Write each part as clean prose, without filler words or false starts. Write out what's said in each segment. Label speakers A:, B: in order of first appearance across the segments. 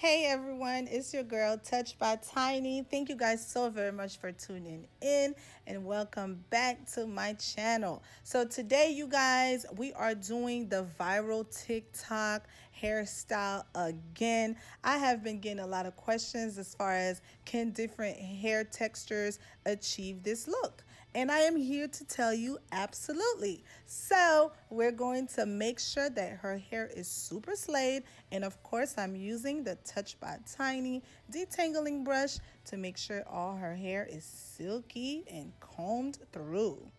A: Hey everyone, it's your girl Touched by Tiny. Thank you guys so very much for tuning in and welcome back to my channel. So today you guys, we are doing the viral TikTok hairstyle again. I have been getting a lot of questions as far as can different hair textures achieve this look? And I am here to tell you absolutely. So we're going to make sure that her hair is super slayed. And of course, I'm using the Touch by Tiny detangling brush to make sure all her hair is silky and combed through.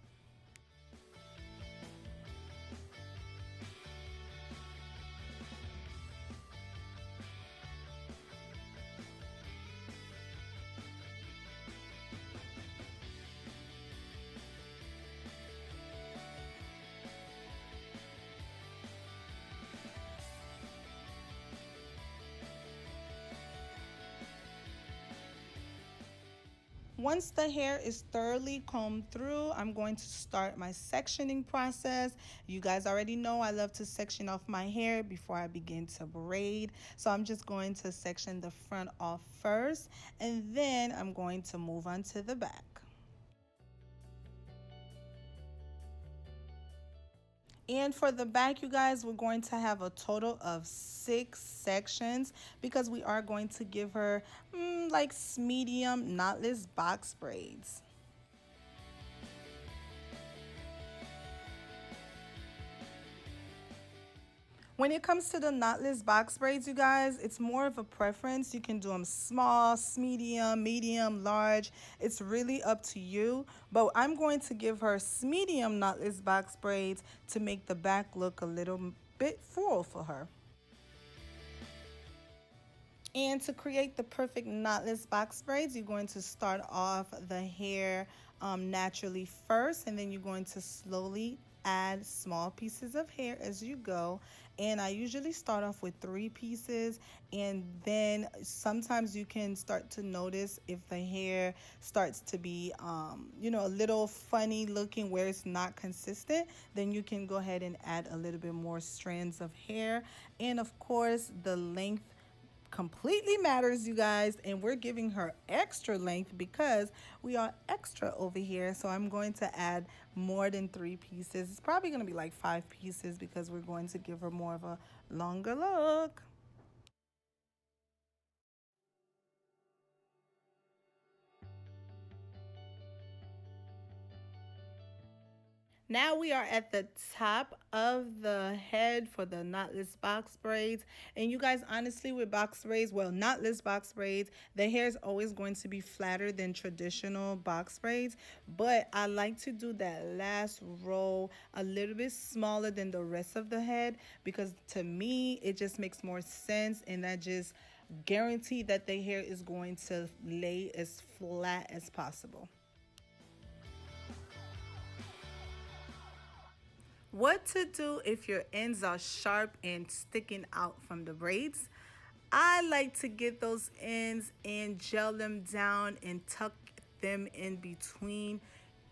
A: Once the hair is thoroughly combed through, I'm going to start my sectioning process. You guys already know I love to section off my hair before I begin to braid. So I'm just going to section the front off first, and then I'm going to move on to the back. And for the back, you guys, we're going to have a total of 6 sections because we are going to give her like medium knotless box braids. When it comes to the knotless box braids, you guys, it's more of a preference. You can do them small, medium, large. It's really up to you. But I'm going to give her medium knotless box braids to make the back look a little bit full for her. And to create the perfect knotless box braids, you're going to start off the hair naturally first, and then you're going to slowly add small pieces of hair as you go. And I usually start off with 3 pieces, and then sometimes you can start to notice if the hair starts to be a little funny looking where it's not consistent, then you can go ahead and add a little bit more strands of hair. And of course, the length completely matters, you guys, and we're giving her extra length because we are extra over here. So I'm going to add more than 3 pieces. It's probably going to be like 5 pieces because we're going to give her more of a longer look. Now we are at the top of the head for the knotless box braids. And you guys, honestly, with box braids, well, knotless box braids, the hair is always going to be flatter than traditional box braids. But I like to do that last row a little bit smaller than the rest of the head because to me, it just makes more sense, and that just guarantee that the hair is going to lay as flat as possible. What to do if your ends are sharp and sticking out from the braids? I like to get those ends and gel them down and tuck them in between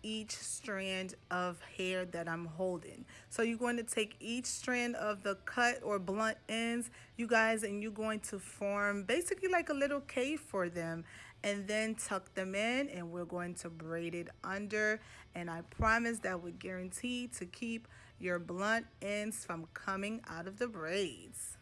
A: each strand of hair that I'm holding. So you're going to take each strand of the cut or blunt ends, you guys, and you're going to form basically like a little cave for them, and then tuck them in, and we're going to braid it under. And I promise that would guarantee to keep your blunt ends from coming out of the braids.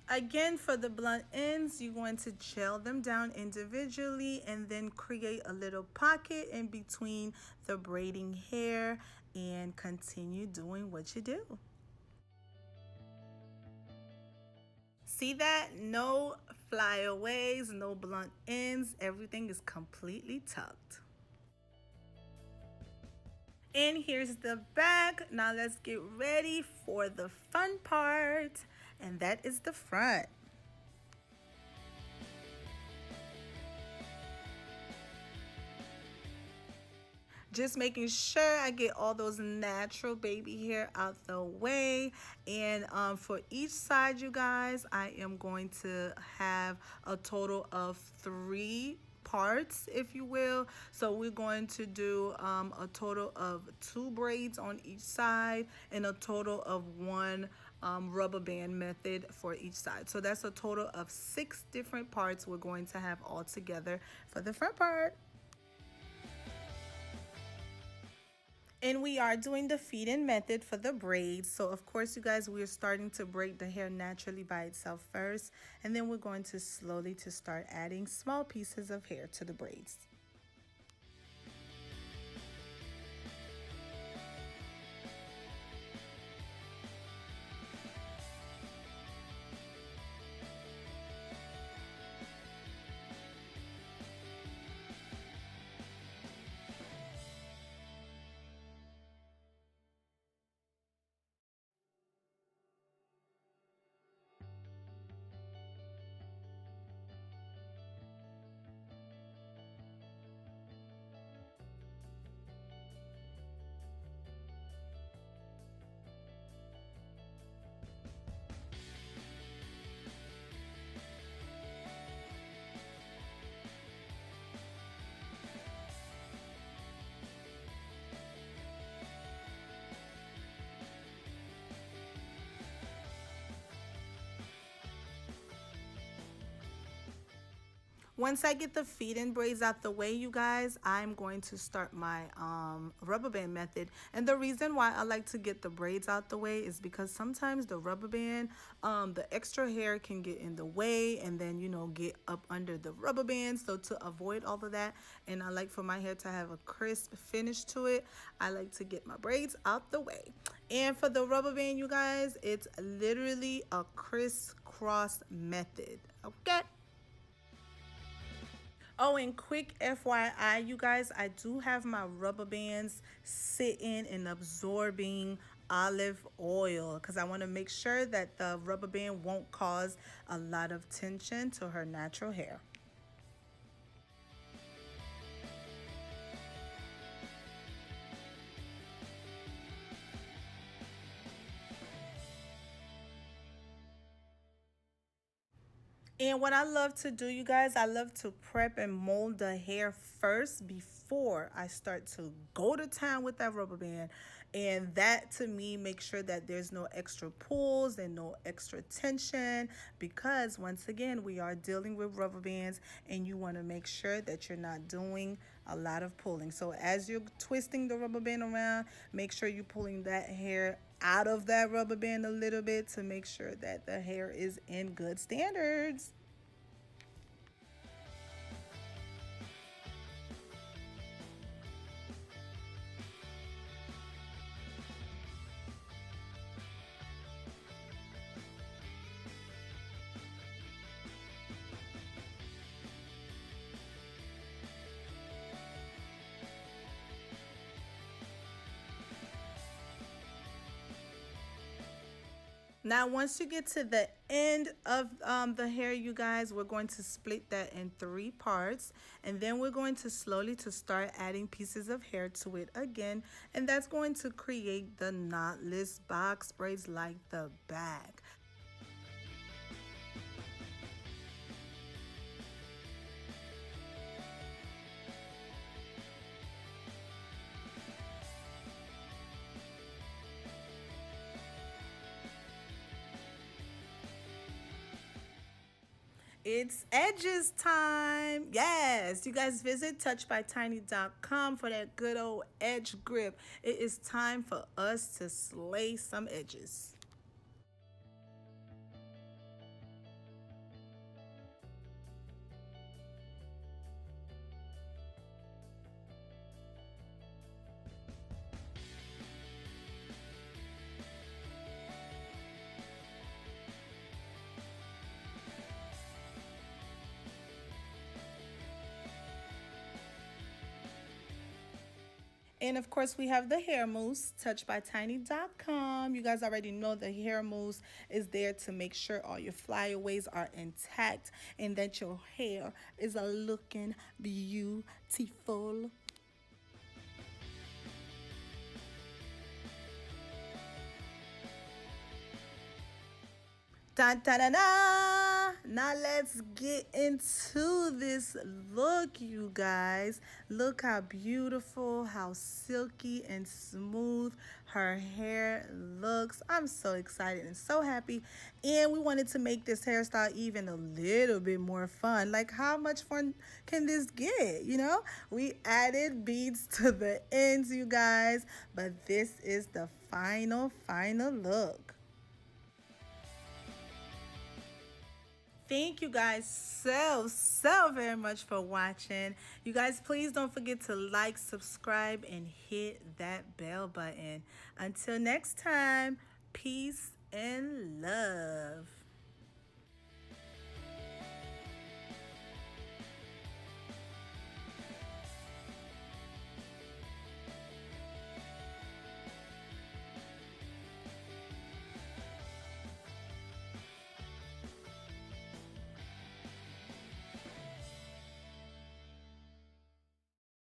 A: Again, for the blunt ends, you're going to gel them down individually and then create a little pocket in between the braiding hair and continue doing what you do. See that? No flyaways, no blunt ends. Everything is completely tucked. And here's the back. Now let's get ready for the fun part, and that is the front. Just making sure I get all those natural baby hair out the way. And for each side, you guys, I am going to have a total of 3 parts, if you will. So we're going to do a total of 2 braids on each side and a total of 1 rubber band method for each side. So that's a total of 6 different parts we're going to have all together for the front part. And we are doing the feed-in method for the braids. So of course, you guys, we're starting to braid the hair naturally by itself first, and then we're going to slowly to start adding small pieces of hair to the braids. Once I get the feed-in braids out the way, you guys, I'm going to start my rubber band method. And the reason why I like to get the braids out the way is because sometimes the rubber band, the extra hair can get in the way and then, you know, get up under the rubber band. So to avoid all of that, and I like for my hair to have a crisp finish to it, I like to get my braids out the way. And for the rubber band, you guys, it's literally a crisscross method, okay? Oh, and quick FYI, you guys, I do have my rubber bands sitting and absorbing olive oil because I want to make sure that the rubber band won't cause a lot of tension to her natural hair. And what I love to do, you guys, I love to prep and mold the hair first before I start to go to town with that rubber band. And that to me makes sure that there's no extra pulls and no extra tension, because once again, we are dealing with rubber bands and you want to make sure that you're not doing a lot of pulling. So as you're twisting the rubber band around, make sure you're pulling that hair out of that rubber band a little bit to make sure that the hair is in good standards. Now, once you get to the end of the hair, you guys, we're going to split that in 3 parts. And then we're going to slowly to start adding pieces of hair to it again. And that's going to create the knotless box braids like the back. It's edges time. Yes, you guys visit touchbytiny.com for that good old edge grip. It is time for us to slay some edges. And of course, we have the hair mousse, touchbytiny.com. You guys already know the hair mousse is there to make sure all your flyaways are intact and that your hair is a looking beautiful. Dun, dun, dun, dun. Now let's get into this look, you guys. Look how beautiful, how silky and smooth her hair looks. I'm so excited and so happy. And we wanted to make this hairstyle even a little bit more fun. Like, how much fun can this get? You know, we added beads to the ends, you guys. But this is the final look. Thank you guys so very much for watching. You guys, please don't forget to like, subscribe, and hit that bell button. Until next time, peace and love.